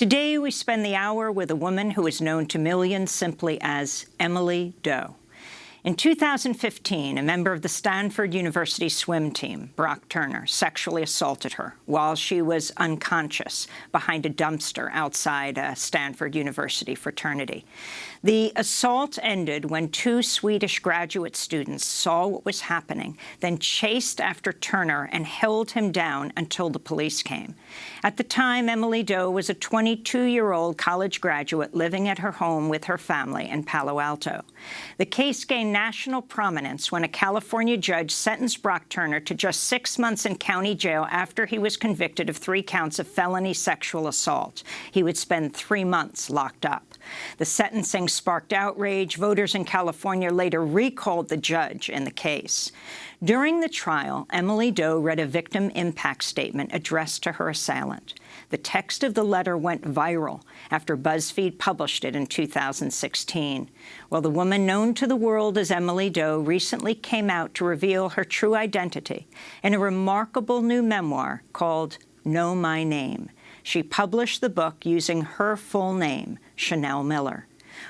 Today, we spend the hour with a woman who is known to millions simply as Emily Doe. In 2015, a member of the Stanford University swim team, Brock Turner, sexually assaulted her while she was unconscious behind a dumpster outside a Stanford University fraternity. The assault ended when two Swedish graduate students saw what was happening, then chased after Turner and held him down until the police came. At the time, Emily Doe was a 22-year-old college graduate living at her home with her family in Palo Alto. The case gained national prominence when a California judge sentenced Brock Turner to just 6 months in county jail after he was convicted of 3 counts of felony sexual assault. He would spend 3 months locked up. The sentencing sparked outrage. Voters in California later recalled the judge in the case. During the trial, Emily Doe read a victim impact statement addressed to her assailant. The text of the letter went viral after BuzzFeed published it in 2016. Well, the woman known to the world as Emily Doe recently came out to reveal her true identity in a remarkable new memoir called Know My Name. She published the book using her full name, Chanel Miller.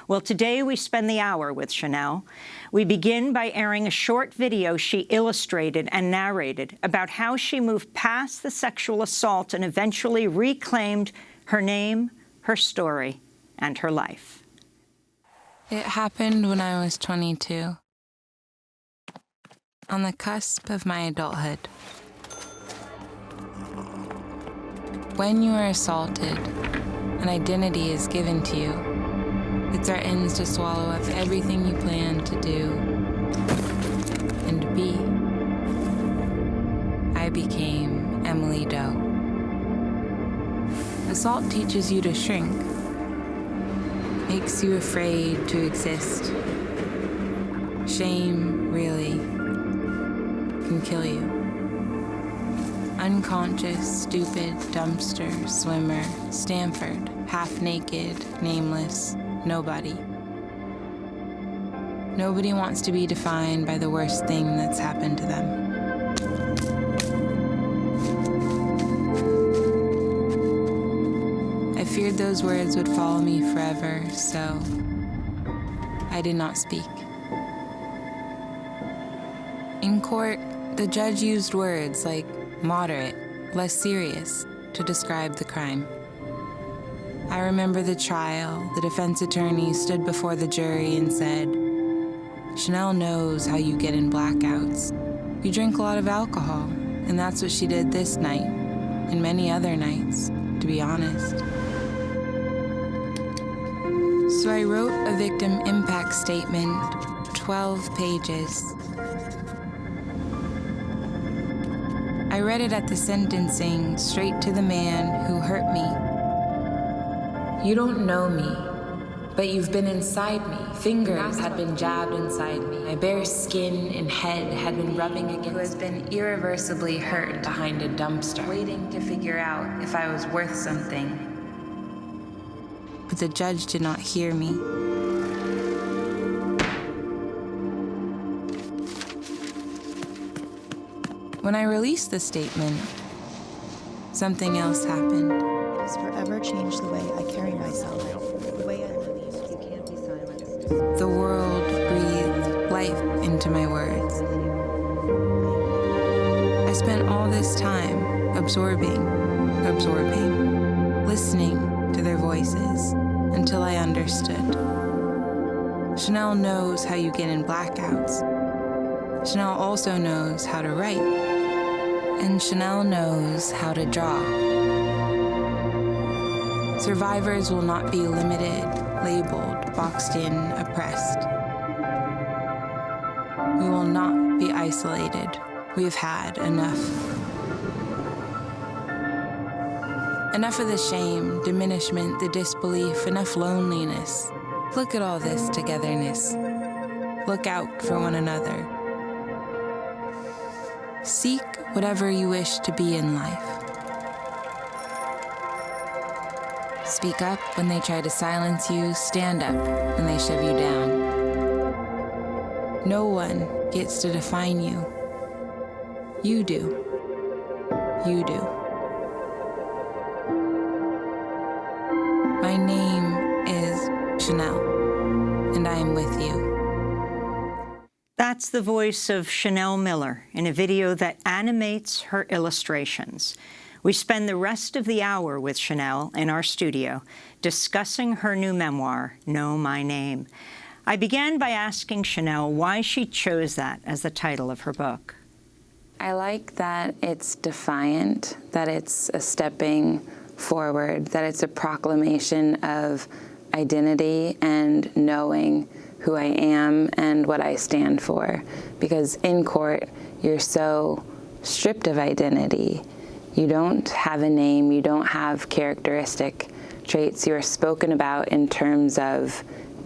Well, today we spend the hour with Chanel. We begin by airing a short video she illustrated and narrated about how she moved past the sexual assault and eventually reclaimed her name, her story, and her life. It happened when I was 22, on the cusp of my adulthood. When you are assaulted, an identity is given to you. It threatens to swallow up everything you plan to do and be. I became Emily Doe. Assault teaches you to shrink, makes you afraid to exist. Shame, really, can kill you. Unconscious, stupid, dumpster, swimmer, Stanford, half-naked, nameless, nobody. Nobody wants to be defined by the worst thing that's happened to them. I feared those words would follow me forever, so I did not speak. In court, the judge used words like moderate, less serious, to describe the crime. I remember the trial. The defense attorney stood before the jury and said, "Chanel knows how you get in blackouts. You drink a lot of alcohol, and that's what she did this night, and many other nights, to be honest." So I wrote a victim impact statement, 12 pages. I read it at the sentencing, straight to the man who hurt me. "You don't know me, but you've been inside me. Fingers had been jabbed inside me. My bare skin and head had been rubbing against me. Who has been irreversibly hurt behind a dumpster, waiting to figure out if I was worth something." But the judge did not hear me. When I released the statement, something else happened. It has forever changed the way I carry myself, the way I live. You can't be silenced. The world breathed life into my words. I spent all this time absorbing, listening to their voices until I understood. Chanel knows how you get in blackouts. Chanel also knows how to write. And Chanel knows how to draw. Survivors will not be limited, labeled, boxed in, oppressed. We will not be isolated. We have had enough. Enough of the shame, diminishment, the disbelief, enough loneliness. Look at all this togetherness. Look out for one another. Seek whatever you wish to be in life. Speak up when they try to silence you. Stand up when they shove you down. No one gets to define you. You do. You do. My name is Chanel, and I am with you. That's the voice of Chanel Miller in a video that animates her illustrations. We spend the rest of the hour with Chanel in our studio discussing her new memoir, Know My Name. I began by asking Chanel why she chose that as the title of her book. I like that it's defiant, that it's a stepping forward, that it's a proclamation of identity and knowing who I am and what I stand for. Because in court, you're so stripped of identity. You don't have a name, you don't have characteristic traits. You're spoken about in terms of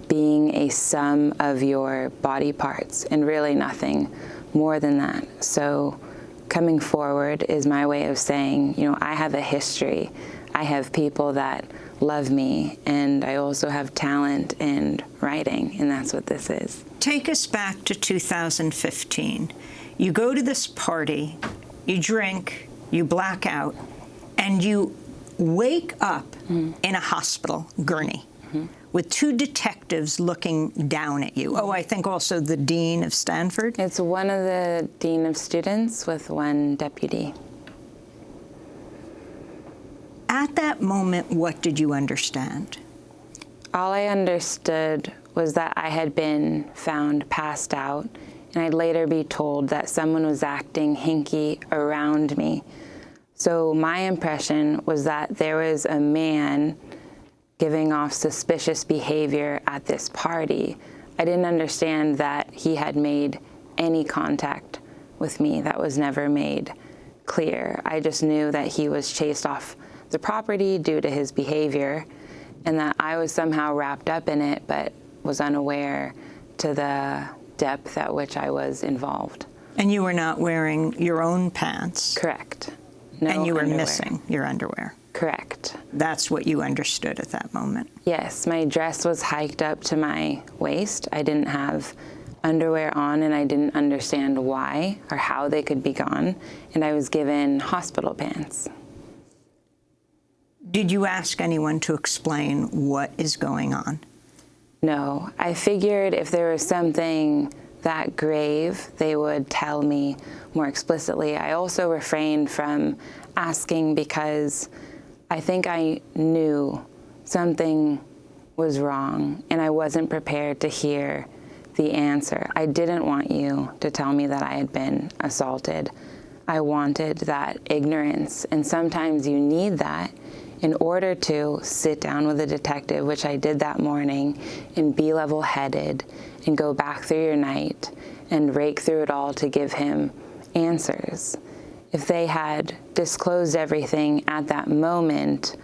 being a sum of your body parts and really nothing more than that. So coming forward is my way of saying, I have a history. I have people that love me, and I also have talent in writing, and that's what this is. Take us back to 2015. You go to this party, you drink, you black out, and you wake up in a hospital gurney with two detectives looking down at you. Oh, I think also the dean of Stanford? It's one of the dean of students with one deputy. At that moment, what did you understand? All I understood was that I had been found passed out, and I'd later be told that someone was acting hinky around me. So my impression was that there was a man giving off suspicious behavior at this party. I didn't understand that he had made any contact with me. That was never made clear. I just knew that he was chased off the property due to his behavior, and that I was somehow wrapped up in it, but was unaware to the depth at which I was involved. And you were not wearing your own pants? Correct. No and you were underwear. missing your underwear? Correct. That's what you understood at that moment? Yes, my dress was hiked up to my waist. I didn't have underwear on, and I didn't understand why or how they could be gone, and I was given hospital pants. Did you ask anyone to explain what is going on? No. I figured if there was something that grave, they would tell me more explicitly. I also refrained from asking because I think I knew something was wrong, and I wasn't prepared to hear the answer. I didn't want you to tell me that I had been assaulted. I wanted that ignorance, and sometimes you need that in order to sit down with a detective, which I did that morning, and be level-headed and go back through your night and rake through it all to give him answers. If they had disclosed everything at that moment,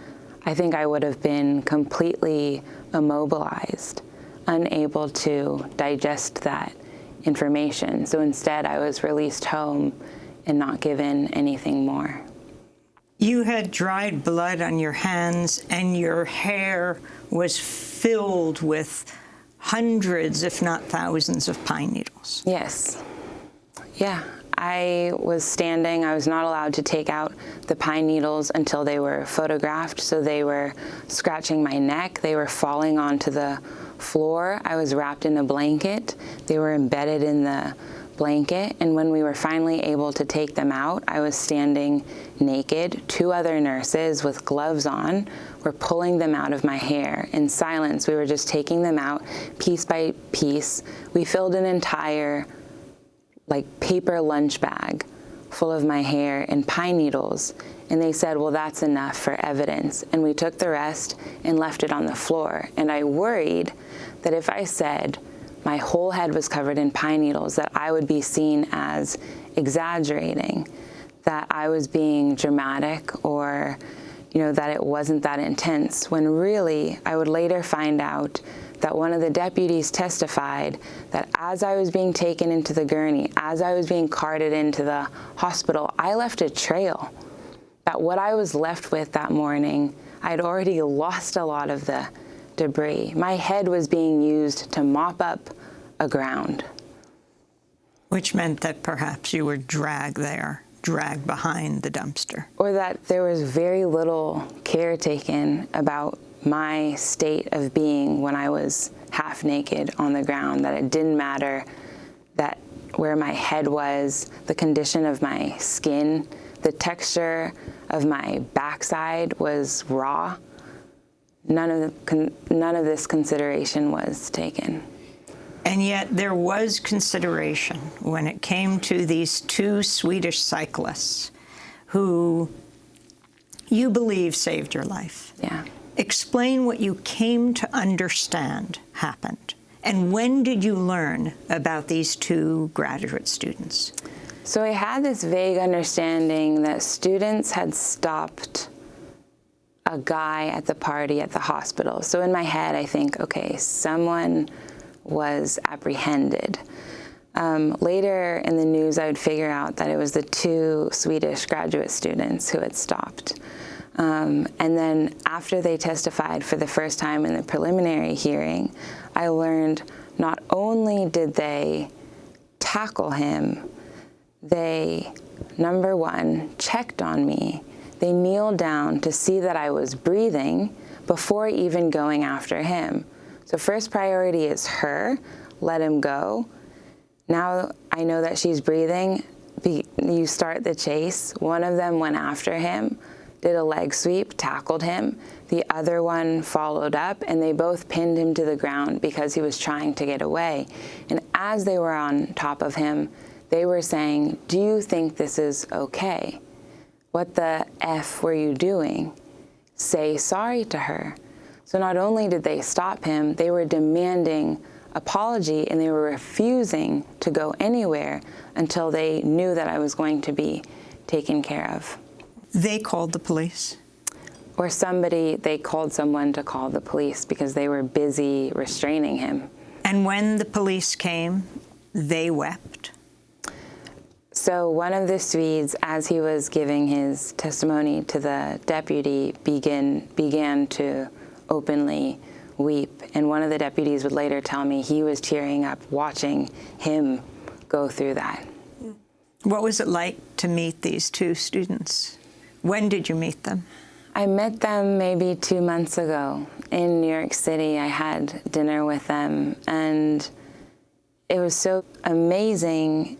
I think I would have been completely immobilized, unable to digest that information. So instead, I was released home and not given anything more. You had dried blood on your hands, and your hair was filled with hundreds, if not thousands, of pine needles. Yes. Yeah. I was standing. I was not allowed to take out the pine needles until they were photographed, so they were scratching my neck. They were falling onto the floor. I was wrapped in a blanket. They were embedded in the blanket, and when we were finally able to take them out, I was standing naked. Two other nurses with gloves on were pulling them out of my hair. In silence, we were just taking them out piece by piece. We filled an entire paper lunch bag full of my hair and pine needles, and they said, well, that's enough for evidence. And we took the rest and left it on the floor. And I worried that if I said my whole head was covered in pine needles, that I would be seen as exaggerating, that I was being dramatic, or that it wasn't that intense, when really I would later find out that one of the deputies testified that as I was being taken into the gurney, as I was being carted into the hospital, I left a trail. That what I was left with that morning, I'd already lost a lot of the debris. My head was being used to mop up a ground. Which meant that perhaps you were dragged behind the dumpster. Or that there was very little care taken about my state of being when I was half naked on the ground, that it didn't matter that where my head was, the condition of my skin, the texture of my backside was raw. None of this consideration was taken. And yet there was consideration when it came to these two Swedish cyclists who you believe saved your life. Yeah. Explain what you came to understand happened. And when did you learn about these two graduate students? So I had this vague understanding that students had stopped a guy at the party at the hospital. So in my head, I think, okay, someone was apprehended. Later in the news, I would figure out that it was the two Swedish graduate students who had stopped. And then after they testified for the first time in the preliminary hearing, I learned not only did they tackle him, they, number one, checked on me. They kneeled down to see that I was breathing before even going after him. So first priority is her, let him go. Now I know that she's breathing, you start the chase. One of them went after him, did a leg sweep, tackled him. The other one followed up, and they both pinned him to the ground because he was trying to get away. And as they were on top of him, they were saying, "Do you think this is okay? What the F were you doing? Say sorry to her." So not only did they stop him, they were demanding apology, and they were refusing to go anywhere until they knew that I was going to be taken care of. They called the police? Or they called someone to call the police because they were busy restraining him. And when the police came, they wept? So one of the Swedes, as he was giving his testimony to the deputy, began to openly weep. And one of the deputies would later tell me he was tearing up watching him go through that. What was it like to meet these two students? When did you meet them? I met them maybe 2 months ago in New York City. I had dinner with them, and it was so amazing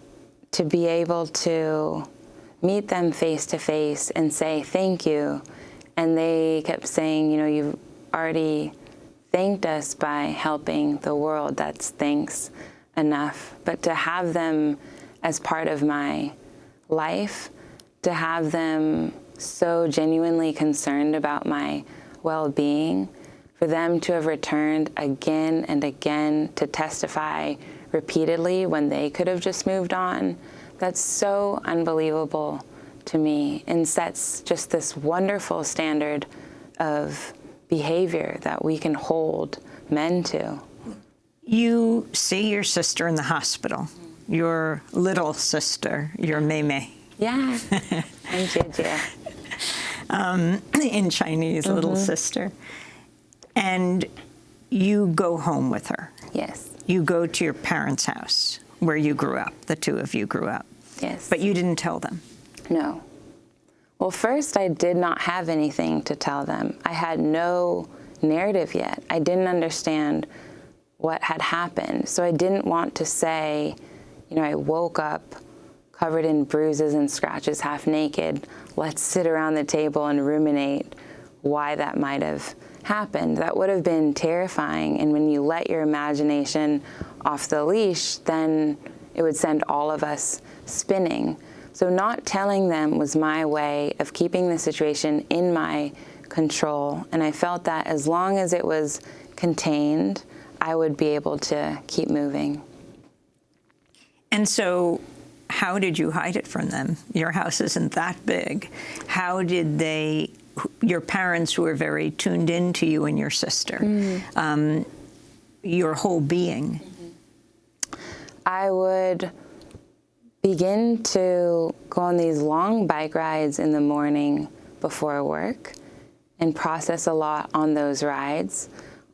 to be able to meet them face to face and say thank you. And they kept saying, you know, you've already thanked us by helping the world. That's thanks enough. But to have them as part of my life, to have them so genuinely concerned about my well-being, for them to have returned again and again to testify repeatedly when they could have just moved on, that's so unbelievable to me and sets just this wonderful standard of behavior that we can hold men to. You see your sister in the hospital, your little sister, your Mei. Yeah, I'm Jia. In Chinese, little sister. And you go home with her. Yes. You go to your parents' house where you grew up, the two of you grew up. Yes. But you didn't tell them. No. Well, first, I did not have anything to tell them. I had no narrative yet. I didn't understand what had happened. So I didn't want to say, you know, I woke up covered in bruises and scratches, half naked. Let's sit around the table and ruminate why that might have happened. That would have been terrifying. And when you let your imagination off the leash, then it would send all of us spinning. So not telling them was my way of keeping the situation in my control. And I felt that as long as it was contained, I would be able to keep moving. And so how did you hide it from them? Your house isn't that big. How did your parents were very tuned in to you and your sister, your whole being? I would begin to go on these long bike rides in the morning before work and process a lot on those rides.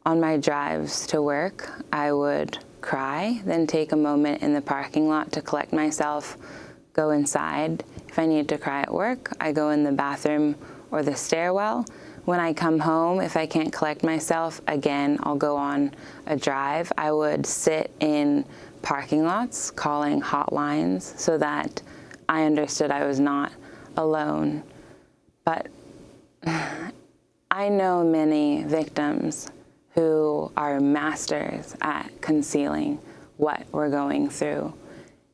On my drives to work, I would cry, then take a moment in the parking lot to collect myself, go inside. If I needed to cry at work, I go in the bathroom or the stairwell. When I come home, if I can't collect myself, again, I'll go on a drive. I would sit in parking lots calling hotlines so that I understood I was not alone. But I know many victims who are masters at concealing what we're going through.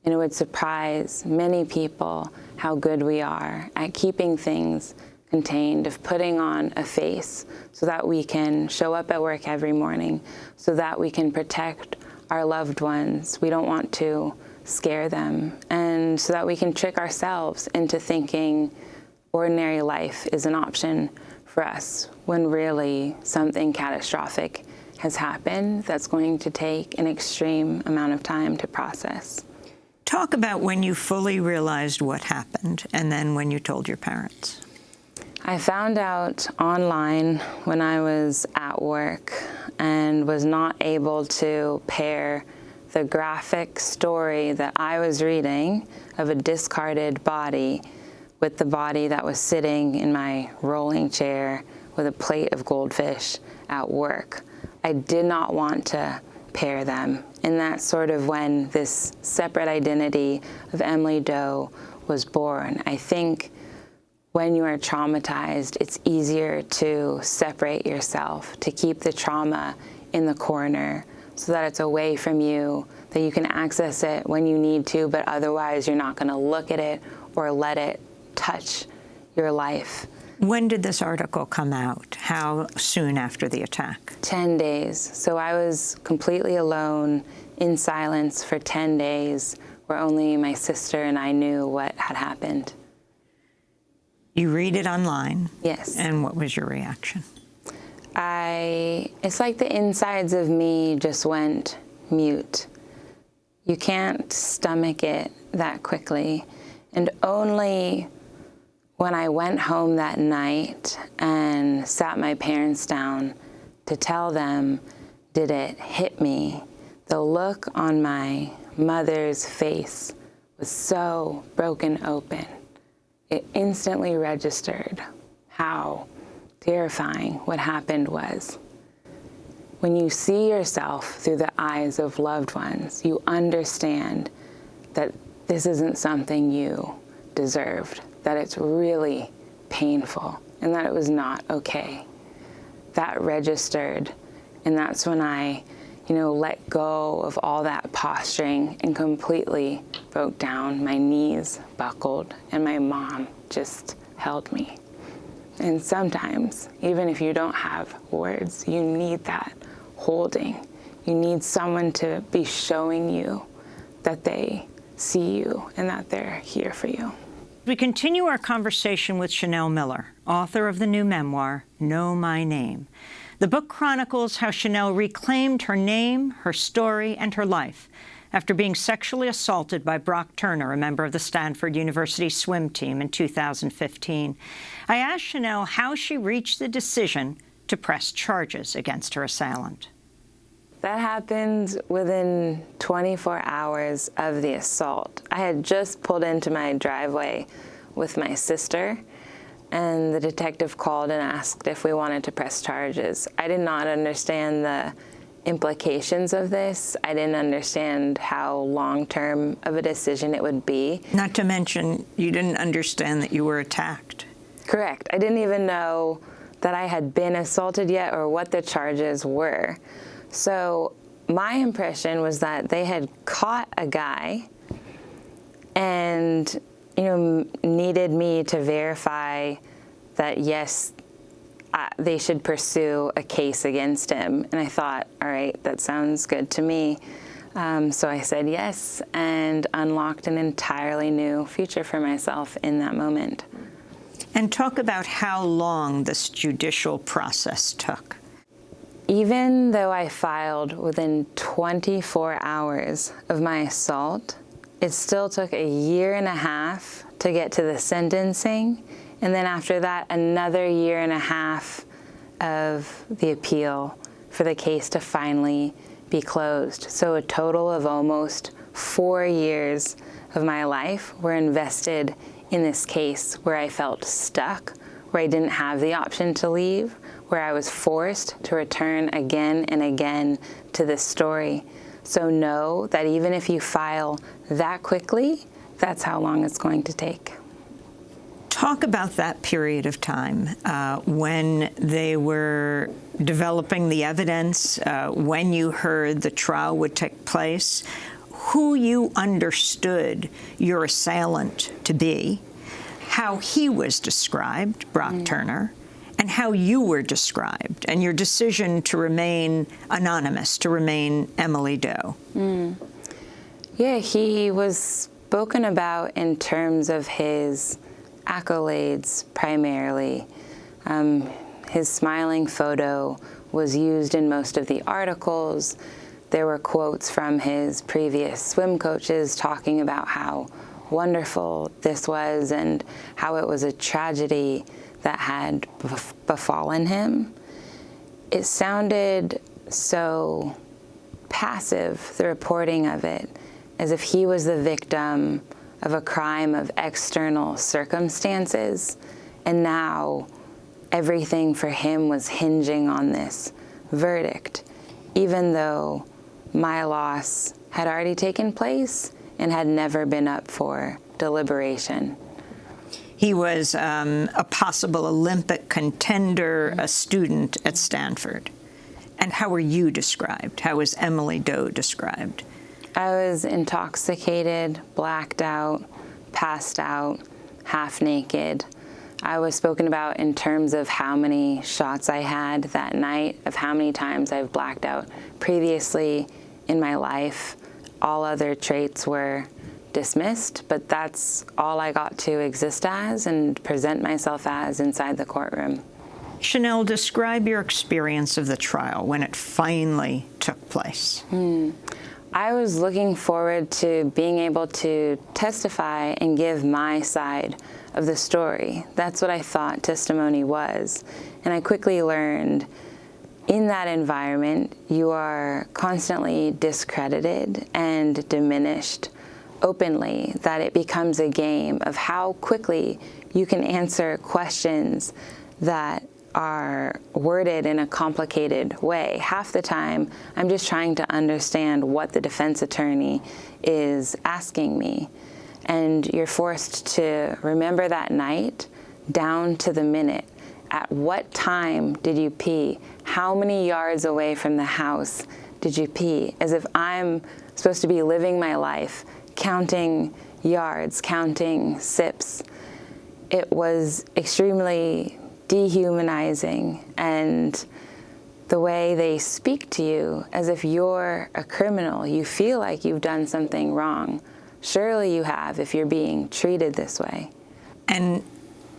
And it would surprise many people how good we are at keeping things contained, of putting on a face so that we can show up at work every morning, so that we can protect our loved ones. We don't want to scare them, and so that we can trick ourselves into thinking ordinary life is an option for us, when really something catastrophic has happened that's going to take an extreme amount of time to process. Talk about when you fully realized what happened, and then when you told your parents. I found out online when I was at work and was not able to pair the graphic story that I was reading of a discarded body with the body that was sitting in my rolling chair with a plate of goldfish at work. I did not want to pair them. And that's sort of when this separate identity of Emily Doe was born. I think when you are traumatized, it's easier to separate yourself, to keep the trauma in the corner so that it's away from you, that you can access it when you need to, but otherwise you're not going to look at it or let it touch your life. When did this article come out? How soon after the attack? 10 days. So I was completely alone in silence for 10 days, where only my sister and I knew what had happened. You read it online? Yes. And what was your reaction? It's like the insides of me just went mute. You can't stomach it that quickly. And only when I went home that night and sat my parents down to tell them did it hit me. The look on my mother's face was so broken open. It instantly registered how terrifying what happened was. When you see yourself through the eyes of loved ones, you understand that this isn't something you deserved, that it's really painful, and that it was not okay. That registered, and that's when I, let go of all that posturing and completely broke down. My knees buckled, and my mom just held me. And sometimes, even if you don't have words, you need that holding. You need someone to be showing you that they see you and that they're here for you. We continue our conversation with Chanel Miller, author of the new memoir, Know My Name. The book chronicles how Chanel reclaimed her name, her story, and her life after being sexually assaulted by Brock Turner, a member of the Stanford University swim team, in 2015. I asked Chanel how she reached the decision to press charges against her assailant. That happened within 24 hours of the assault. I had just pulled into my driveway with my sister, and the detective called and asked if we wanted to press charges. I did not understand the implications of this. I didn't understand how long-term of a decision it would be. Not to mention, you didn't understand that you were attacked. Correct. I didn't even know that I had been assaulted yet or what the charges were. So my impression was that they had caught a guy and, needed me to verify that, yes, they should pursue a case against him. And I thought, all right, that sounds good to me. So I said yes and unlocked an entirely new future for myself in that moment. And talk about how long this judicial process took. Even though I filed within 24 hours of my assault, it still took a year and a half to get to the sentencing. And then after that, another year and a half of the appeal for the case to finally be closed. So a total of almost 4 years of my life were invested in this case where I felt stuck, where I didn't have the option to leave, where I was forced to return again and again to this story. So know that even if you file that quickly, that's how long it's going to take. Talk about that period of time when they were developing the evidence, when you heard the trial would take place, who you understood your assailant to be, how he was described, Brock Turner, and how you were described, and your decision to remain anonymous, to remain Emily Doe. Yeah, he was spoken about in terms of his accolades primarily. His smiling photo was used in most of the articles. There were quotes from his previous swim coaches talking about how wonderful this was and how it was a tragedy that had befallen him. It sounded so passive, the reporting of it, as if he was the victim of a crime of external circumstances, and now everything for him was hinging on this verdict, even though my loss had already taken place and had never been up for deliberation. He was a possible Olympic contender, a student at Stanford. And how were you described? How was Emily Doe described? I was intoxicated, blacked out, passed out, half naked. I was spoken about in terms of how many shots I had that night, of how many times I've blacked out previously in my life. All other traits were dismissed, but that's all I got to exist as and present myself as inside the courtroom. Chanel, describe your experience of the trial when it finally took place. I was looking forward to being able to testify and give my side of the story. That's what I thought testimony was. And I quickly learned in that environment, you are constantly discredited and diminished openly, that it becomes a game of how quickly you can answer questions that are worded in a complicated way. Half the time, I'm just trying to understand what the defense attorney is asking me. And you're forced to remember that night down to the minute. At what time did you pee? How many yards away from the house did you pee? As if I'm supposed to be living my life, counting yards, counting sips. It was extremely dehumanizing, and the way they speak to you as if you're a criminal. You feel like you've done something wrong. Surely you have if you're being treated this way. And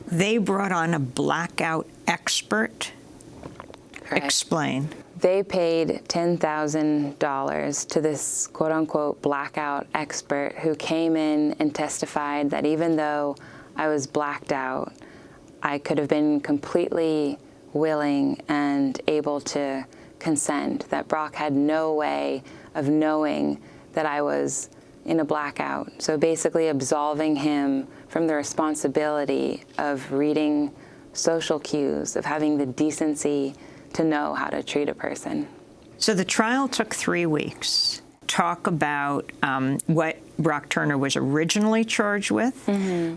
they brought on a blackout expert. Correct. Explain. They paid $10,000 to this quote-unquote blackout expert who came in and testified that even though I was blacked out, I could have been completely willing and able to consent, that Brock had no way of knowing that I was in a blackout. So basically absolving him from the responsibility of reading social cues, of having the decency to know how to treat a person. So the trial took 3 weeks. Talk about what Brock Turner was originally charged with,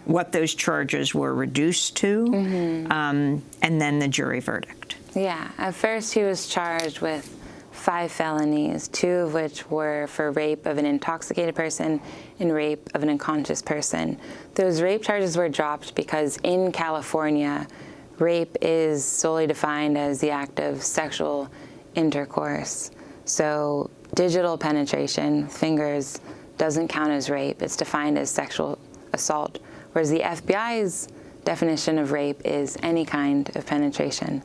what those charges were reduced to, and then the jury verdict. Yeah, at first he was charged with 5 felonies, 2 of which were for rape of an intoxicated person and rape of an unconscious person. Those rape charges were dropped because in California, rape is solely defined as the act of sexual intercourse. So digital penetration, fingers, doesn't count as rape. It's defined as sexual assault, whereas the FBI's definition of rape is any kind of penetration.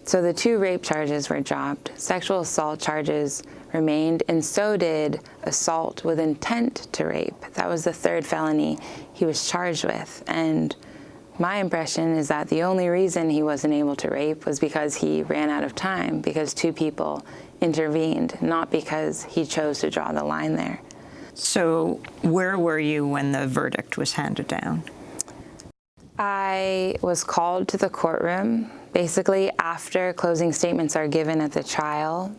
So the 2 rape charges were dropped. Sexual assault charges remained, and so did assault with intent to rape. That was the 3rd felony he was charged with. And my impression is that the only reason he wasn't able to rape was because he ran out of time, because 2 people intervened, not because he chose to draw the line there. So where were you when the verdict was handed down? I was called to the courtroom. Basically, after closing statements are given at the trial,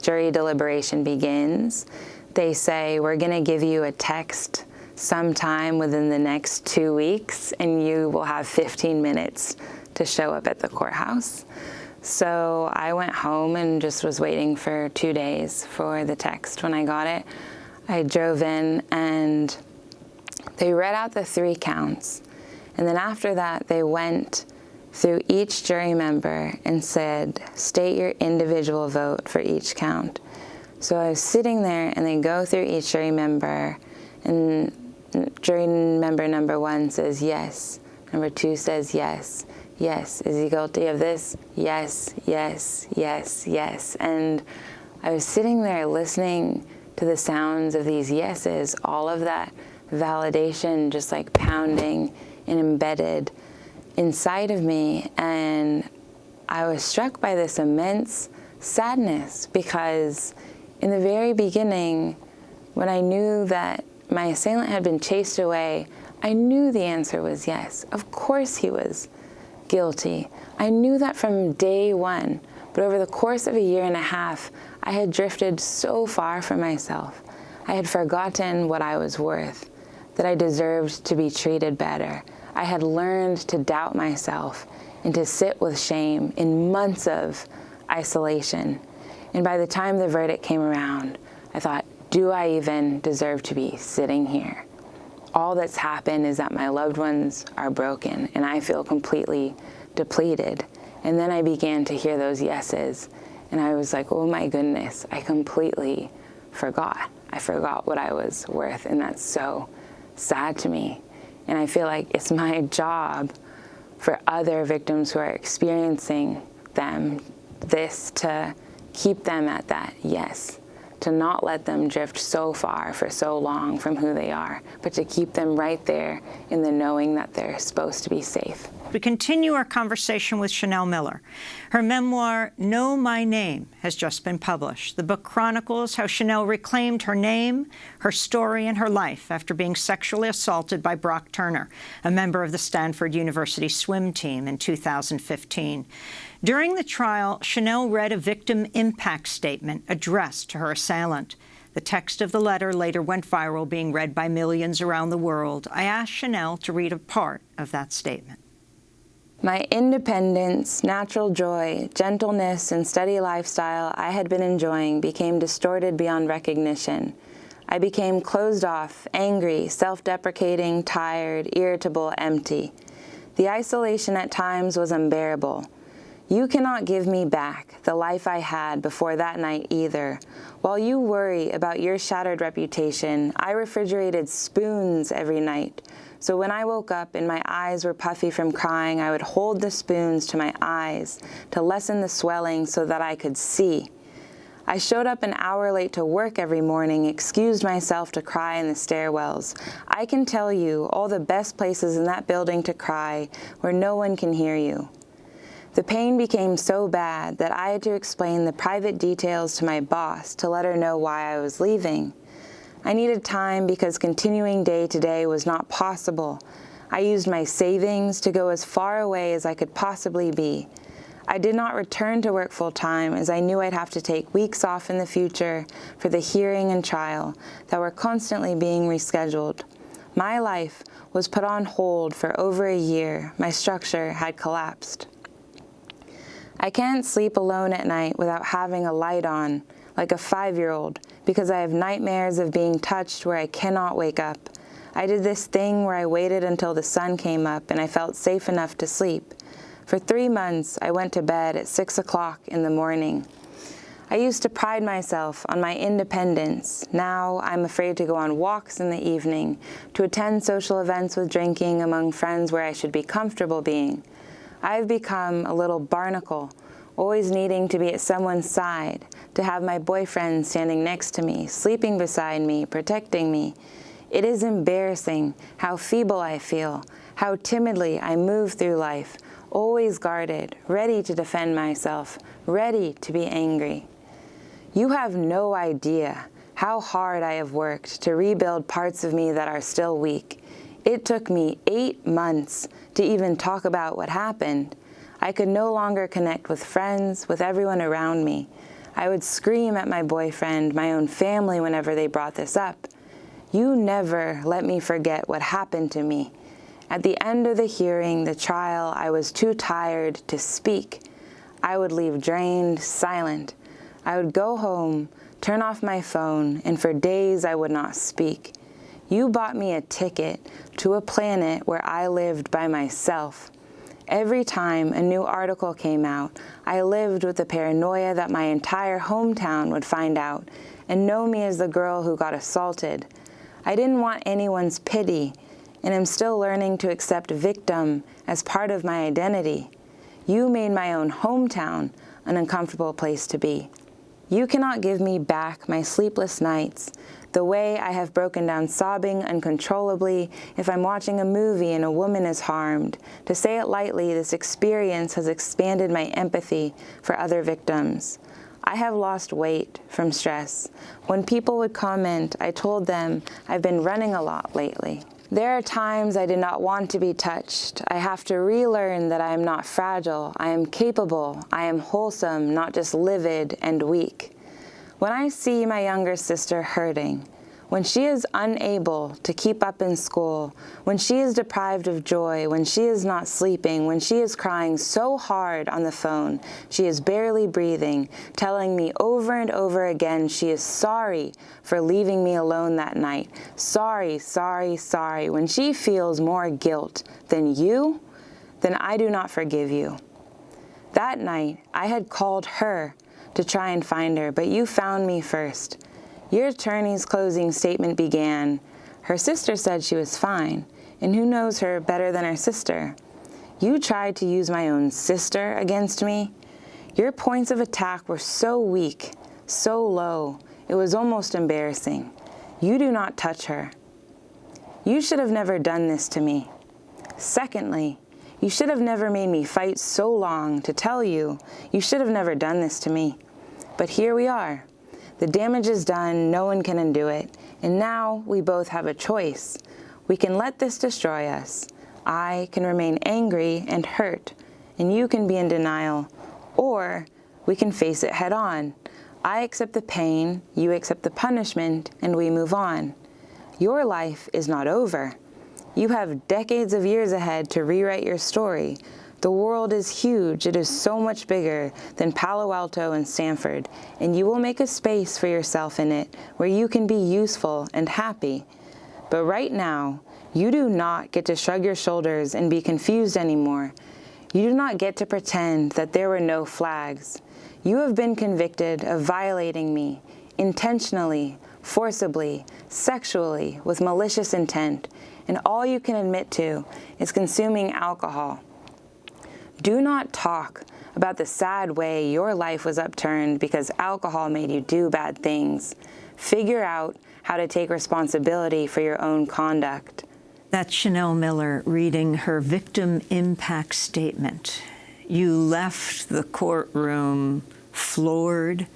jury deliberation begins. They say, we're going to give you a text sometime within the next 2 weeks, and you will have 15 minutes to show up at the courthouse. So I went home and just was waiting for 2 days for the text. When I got it, I drove in, and they read out the 3 counts. And then after that, they went through each jury member and said, state your individual vote for each count. So I was sitting there, and they go through each jury member, and jury member number 1 says yes. Number 2 says yes. Yes. Is he guilty of this? Yes, yes, yes, yes. And I was sitting there listening to the sounds of these yeses, all of that validation just like pounding and embedded inside of me. And I was struck by this immense sadness, because in the very beginning, when I knew that my assailant had been chased away, I knew the answer was yes. Of course he was guilty. I knew that from day one. But over the course of a year and a half, I had drifted so far from myself. I had forgotten what I was worth, that I deserved to be treated better. I had learned to doubt myself and to sit with shame in months of isolation. And by the time the verdict came around, I thought, do I even deserve to be sitting here? All that's happened is that my loved ones are broken, and I feel completely depleted. And then I began to hear those yeses, and I was like, oh my goodness, I completely forgot. I forgot what I was worth, and that's so sad to me. And I feel like it's my job for other victims who are experiencing this to keep them at that yes, to not let them drift so far for so long from who they are, but to keep them right there in the knowing that they're supposed to be safe. We continue our conversation with Chanel Miller. Her memoir, Know My Name, has just been published. The book chronicles how Chanel reclaimed her name, her story, and her life after being sexually assaulted by Brock Turner, a member of the Stanford University swim team, in 2015. During the trial, Chanel read a victim impact statement addressed to her assailant. The text of the letter later went viral, being read by millions around the world. I asked Chanel to read a part of that statement. My independence, natural joy, gentleness, and steady lifestyle I had been enjoying became distorted beyond recognition. I became closed off, angry, self-deprecating, tired, irritable, empty. The isolation at times was unbearable. You cannot give me back the life I had before that night either. While you worry about your shattered reputation, I refrigerated spoons every night. So when I woke up and my eyes were puffy from crying, I would hold the spoons to my eyes to lessen the swelling so that I could see. I showed up an hour late to work every morning, excused myself to cry in the stairwells. I can tell you all the best places in that building to cry where no one can hear you. The pain became so bad that I had to explain the private details to my boss to let her know why I was leaving. I needed time because continuing day to day was not possible. I used my savings to go as far away as I could possibly be. I did not return to work full-time as I knew I'd have to take weeks off in the future for the hearing and trial that were constantly being rescheduled. My life was put on hold for over a year. My structure had collapsed. I can't sleep alone at night without having a light on, like a 5-year-old, because I have nightmares of being touched where I cannot wake up. I did this thing where I waited until the sun came up and I felt safe enough to sleep. For 3 months, I went to bed at 6 o'clock in the morning. I used to pride myself on my independence. Now I'm afraid to go on walks in the evening, to attend social events with drinking among friends where I should be comfortable being. I've become a little barnacle, always needing to be at someone's side, to have my boyfriend standing next to me, sleeping beside me, protecting me. It is embarrassing how feeble I feel, how timidly I move through life, always guarded, ready to defend myself, ready to be angry. You have no idea how hard I have worked to rebuild parts of me that are still weak. It took me 8 months to even talk about what happened. I could no longer connect with friends, with everyone around me. I would scream at my boyfriend, my own family whenever they brought this up. You never let me forget what happened to me. At the end of the hearing, the trial, I was too tired to speak. I would leave drained, silent. I would go home, turn off my phone, and for days I would not speak. You bought me a ticket to a planet where I lived by myself. Every time a new article came out, I lived with the paranoia that my entire hometown would find out and know me as the girl who got assaulted. I didn't want anyone's pity, and I'm still learning to accept victim as part of my identity. You made my own hometown an uncomfortable place to be. You cannot give me back my sleepless nights, the way I have broken down sobbing uncontrollably if I'm watching a movie and a woman is harmed. To say it lightly, this experience has expanded my empathy for other victims. I have lost weight from stress. When people would comment, I told them I've been running a lot lately. There are times I did not want to be touched. I have to relearn that I am not fragile. I am capable. I am wholesome, not just livid and weak. When I see my younger sister hurting, when she is unable to keep up in school, when she is deprived of joy, when she is not sleeping, when she is crying so hard on the phone, she is barely breathing, telling me over and over again she is sorry for leaving me alone that night. Sorry, sorry, sorry. When she feels more guilt than you, then I do not forgive you. That night, I had called her to try and find her, but you found me first. Your attorney's closing statement began, her sister said she was fine, and who knows her better than her sister? You tried to use my own sister against me. Your points of attack were so weak, so low, it was almost embarrassing. You do not touch her. You should have never done this to me. Secondly, you should have never made me fight so long to tell you. You should have never done this to me. But here we are. The damage is done, no one can undo it, and now we both have a choice. We can let this destroy us. I can remain angry and hurt, and you can be in denial, or we can face it head on. I accept the pain, you accept the punishment, and we move on. Your life is not over. You have decades of years ahead to rewrite your story. The world is huge. It is so much bigger than Palo Alto and Stanford, and you will make a space for yourself in it where you can be useful and happy. But right now, you do not get to shrug your shoulders and be confused anymore. You do not get to pretend that there were no flags. You have been convicted of violating me intentionally, forcibly, sexually, with malicious intent, and all you can admit to is consuming alcohol. Do not talk about the sad way your life was upturned because alcohol made you do bad things. Figure out how to take responsibility for your own conduct. That's Chanel Miller reading her victim impact statement. You left the courtroom floored,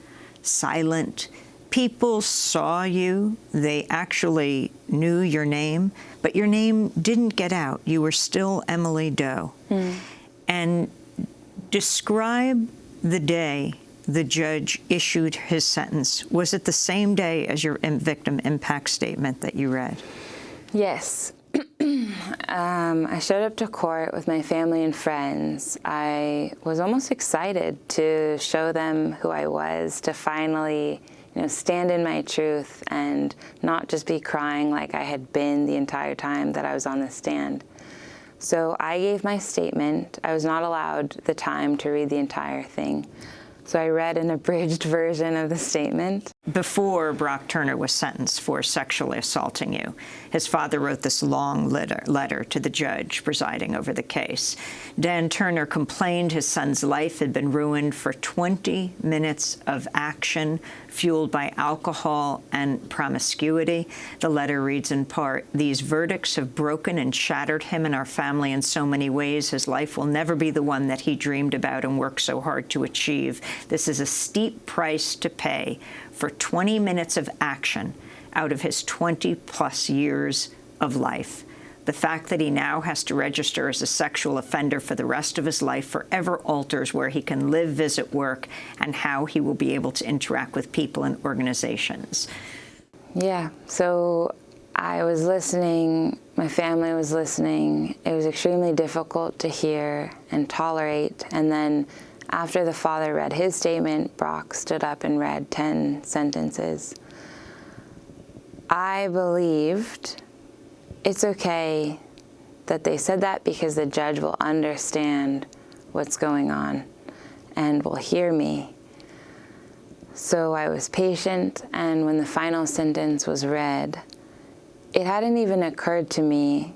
silent. People saw you. They actually knew your name, but your name didn't get out. You were still Emily Doe. And describe the day the judge issued his sentence. Was it the same day as your victim impact statement that you read? Yes. I showed up to court with my family and friends. I was almost excited to show them who I was, to finally, stand in my truth and not just be crying like I had been the entire time that I was on the stand. So I gave my statement. I was not allowed the time to read the entire thing. So I read an abridged version of the statement. Before Brock Turner was sentenced for sexually assaulting you, his father wrote this long letter to the judge presiding over the case. Dan Turner complained his son's life had been ruined for 20 minutes of action fueled by alcohol and promiscuity. The letter reads in part, "These verdicts have broken and shattered him and our family in so many ways. His life will never be the one that he dreamed about and worked so hard to achieve. This is a steep price to pay for 20 minutes of action out of his 20-plus years of life." The fact that he now has to register as a sexual offender for the rest of his life forever alters where he can live, visit, work, and how he will be able to interact with people and organizations. Yeah, so I was listening, my family was listening. It was extremely difficult to hear and tolerate. And then after the father read his statement, Brock stood up and read 10 sentences. I believed it's okay that they said that because the judge will understand what's going on and will hear me. So I was patient, and when the final sentence was read, it hadn't even occurred to me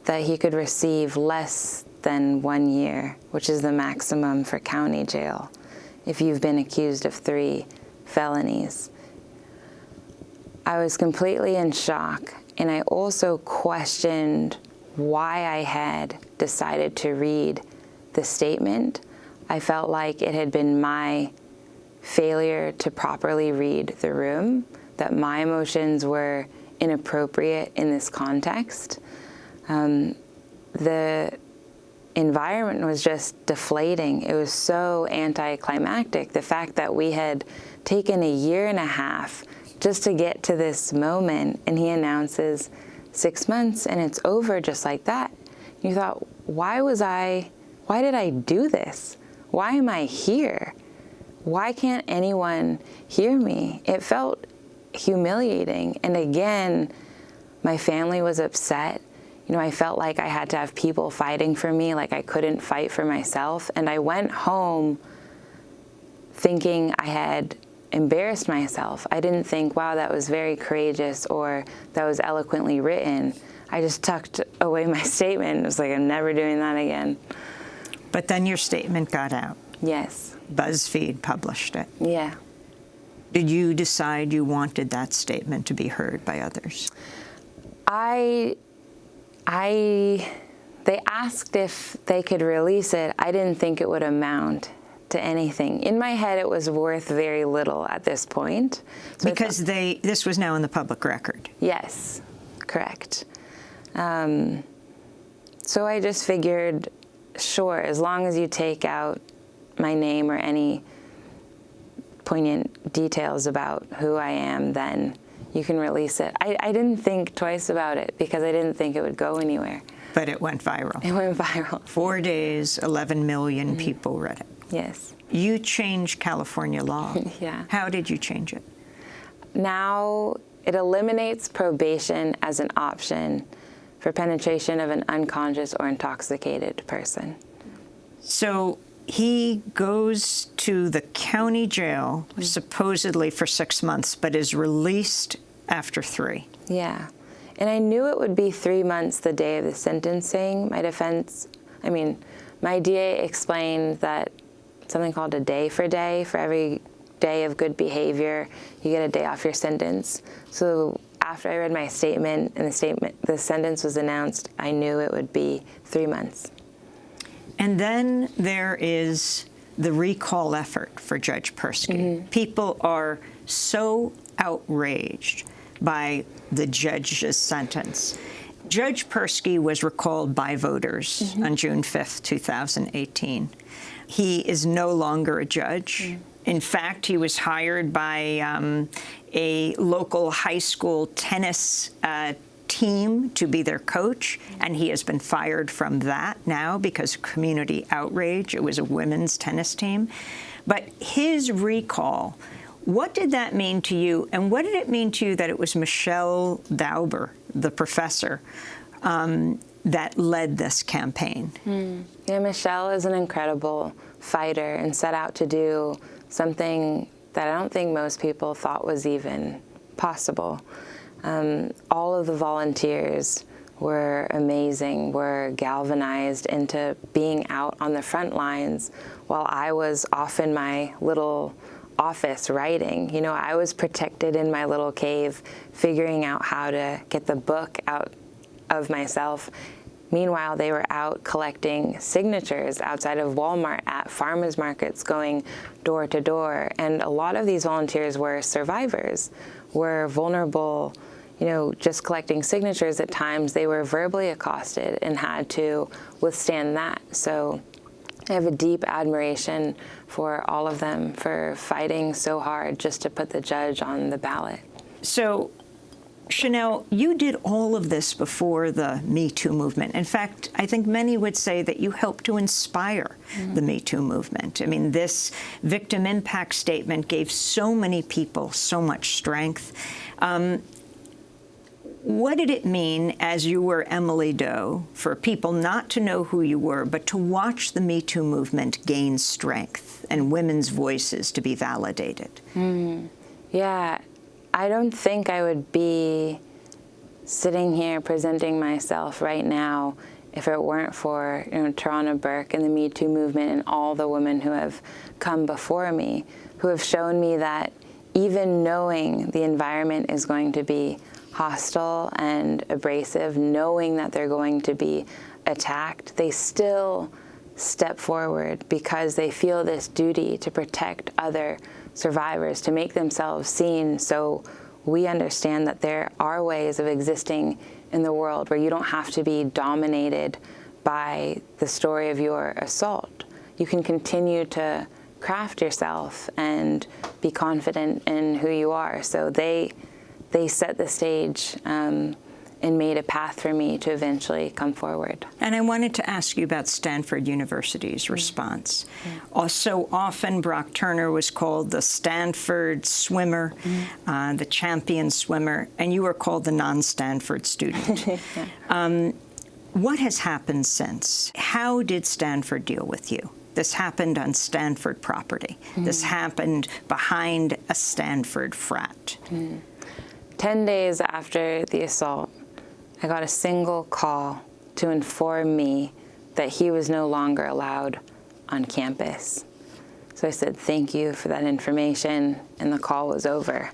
that he could receive less than 1 year, which is the maximum for county jail, if you've been accused of 3 felonies. I was completely in shock, and I also questioned why I had decided to read the statement. I felt like it had been my failure to properly read the room, that my emotions were inappropriate in this context. The environment was just deflating. It was so anticlimactic. The fact that we had taken 1.5 years just to get to this moment, and he announces 6 months and it's over just like that. You thought, why did I do this? Why am I here? Why can't anyone hear me? It felt humiliating. And again, my family was upset. You know, I felt like I had to have people fighting for me, like I couldn't fight for myself. And I went home thinking I had embarrassed myself. I didn't think, wow, that was very courageous or that was eloquently written. I just tucked away my statement. It was like, I'm never doing that again. But then your statement got out. Yes. BuzzFeed published it. Yeah. Did you decide you wanted that statement to be heard by others? They asked if they could release it. I didn't think it would amount to anything. In my head, it was worth very little at this point. So because this was now in the public record. Yes, correct. So I just figured, sure, as long as you take out my name or any poignant details about who I am, then you can release it. I didn't think twice about it because I didn't think it would go anywhere. But it went viral. It went viral. 4 days, 11 million people read it. Yes. You changed California law. Yeah. How did you change it? Now it eliminates probation as an option for penetration of an unconscious or intoxicated person. So he goes to the county jail, supposedly for 6 months, but is released after 3. Yeah. And I knew it would be 3 months the day of the sentencing. My DA explained that something called a day for every day of good behavior, you get a day off your sentence. So after I read my statement and the sentence was announced, I knew it would be 3 months. And then there is the recall effort for Judge Persky. Mm-hmm. People are so outraged by the judge's sentence. Judge Persky was recalled by voters on June 5th, 2018. He is no longer a judge. In fact, he was hired by a local high school tennis team to be their coach, and he has been fired from that now because of community outrage. It was a women's tennis team. But his recall, what did that mean to you, and what did it mean to you that it was Michelle Dauber, the professor, that led this campaign? Yeah, Michelle is an incredible fighter and set out to do something that I don't think most people thought was even possible. All of the volunteers were amazing, were galvanized into being out on the front lines while I was off in my little office writing. You know, I was protected in my little cave, figuring out how to get the book out of myself. Meanwhile, they were out collecting signatures outside of Walmart at farmers markets, going door to door. And a lot of these volunteers were survivors, were vulnerable just collecting signatures at times, they were verbally accosted and had to withstand that. So I have a deep admiration for all of them for fighting so hard just to put the judge on the ballot. So, Chanel, you did all of this before the MeToo movement. In fact, I think many would say that you helped to inspire the MeToo movement. I mean, this victim impact statement gave so many people so much strength. What did it mean, as you were Emily Doe, for people not to know who you were, but to watch the MeToo movement gain strength and women's voices to be validated? Yeah, I don't think I would be sitting here presenting myself right now if it weren't for Tarana Burke and the MeToo movement and all the women who have come before me, who have shown me that even knowing the environment is going to be hostile and abrasive, knowing that they're going to be attacked, they still step forward because they feel this duty to protect other survivors, to make themselves seen, so we understand that there are ways of existing in the world where you don't have to be dominated by the story of your assault. You can continue to craft yourself and be confident in who you are. So they set the stage and made a path for me to eventually come forward. And I wanted to ask you about Stanford University's response. So often Brock Turner was called the Stanford swimmer, the champion swimmer, and you were called the non-Stanford student. What has happened since? How did Stanford deal with you? This happened on Stanford property. This happened behind a Stanford frat. 10 days after the assault, I got a single call to inform me that he was no longer allowed on campus. So I said, thank you for that information, and the call was over.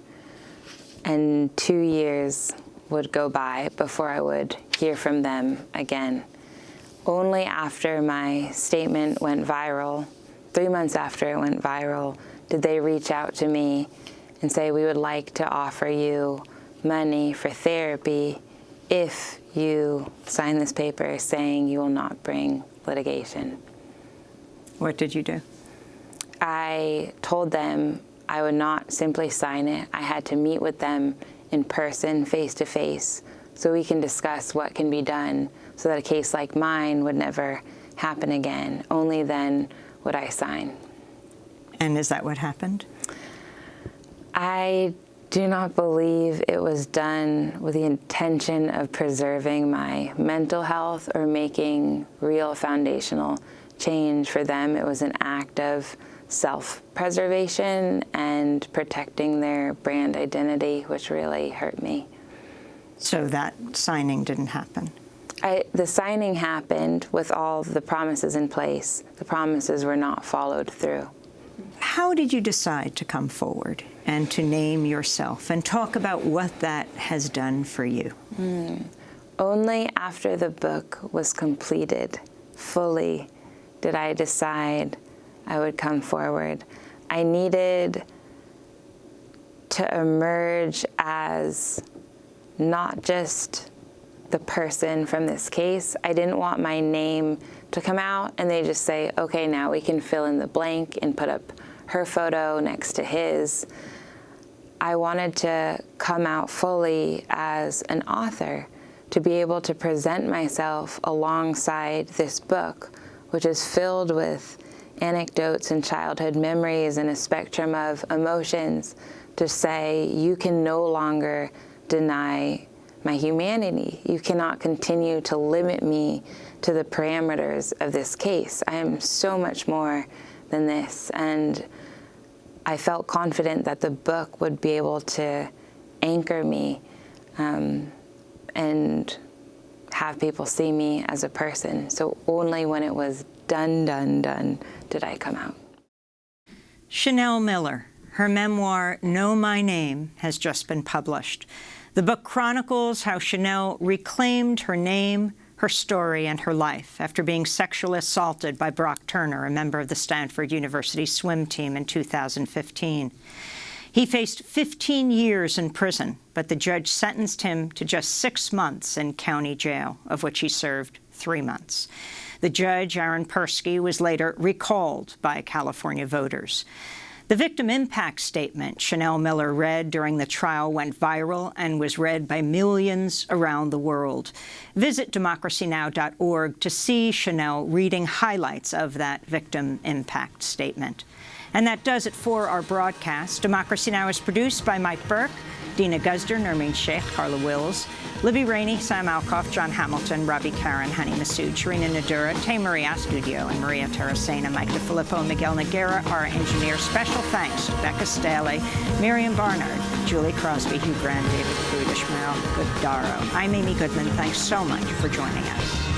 And 2 years would go by before I would hear from them again. Only after my statement went viral, 3 months after it went viral, did they reach out to me and say, we would like to offer you money for therapy if you sign this paper saying you will not bring litigation. What did you do? I told them I would not simply sign it. I had to meet with them in person, face to face, so we can discuss what can be done so that a case like mine would never happen again. Only then would I sign. And is that what happened? I do not believe it was done with the intention of preserving my mental health or making real foundational change for them. It was an act of self-preservation and protecting their brand identity, which really hurt me. So that signing didn't happen? The signing happened with all the promises in place. The promises were not followed through. How did you decide to come forward and to name yourself and talk about what that has done for you? Only after the book was completed fully did I decide I would come forward. I needed to emerge as not just the person from this case. I didn't want my name to come out and they just say, okay, now we can fill in the blank and put up her photo next to his. I wanted to come out fully as an author, to be able to present myself alongside this book, which is filled with anecdotes and childhood memories and a spectrum of emotions, to say you can no longer deny my humanity. You cannot continue to limit me to the parameters of this case. I am so much more than this. And I felt confident that the book would be able to anchor me and have people see me as a person. So only when it was done did I come out. Chanel Miller, her memoir, Know My Name, has just been published. The book chronicles how Chanel reclaimed her name, her story, and her life after being sexually assaulted by Brock Turner, a member of the Stanford University swim team, in 2015. He faced 15 years in prison, but the judge sentenced him to just 6 months in county jail, of which he served 3 months. The judge, Aaron Persky, was later recalled by California voters. The victim impact statement Chanel Miller read during the trial went viral and was read by millions around the world. Visit democracynow.org to see Chanel reading highlights of that victim impact statement. And that does it for our broadcast. Democracy Now! Is produced by Mike Burke, Dina Guzder, Nermeen Sheikh, Carla Wills, Libby Rainey, Sam Alcoff, John Hamilton, Robbie Karen, Hani Masood, Sharina Nadura, Tay Marie Astudio, and Maria Terracena, Mike DeFilippo, and Miguel Noguera, our engineer. Special thanks to Becca Staley, Miriam Barnard, Julie Crosby, Hugh Grant, David Crude, Ishmael Goodaro. I'm Amy Goodman. Thanks so much for joining us.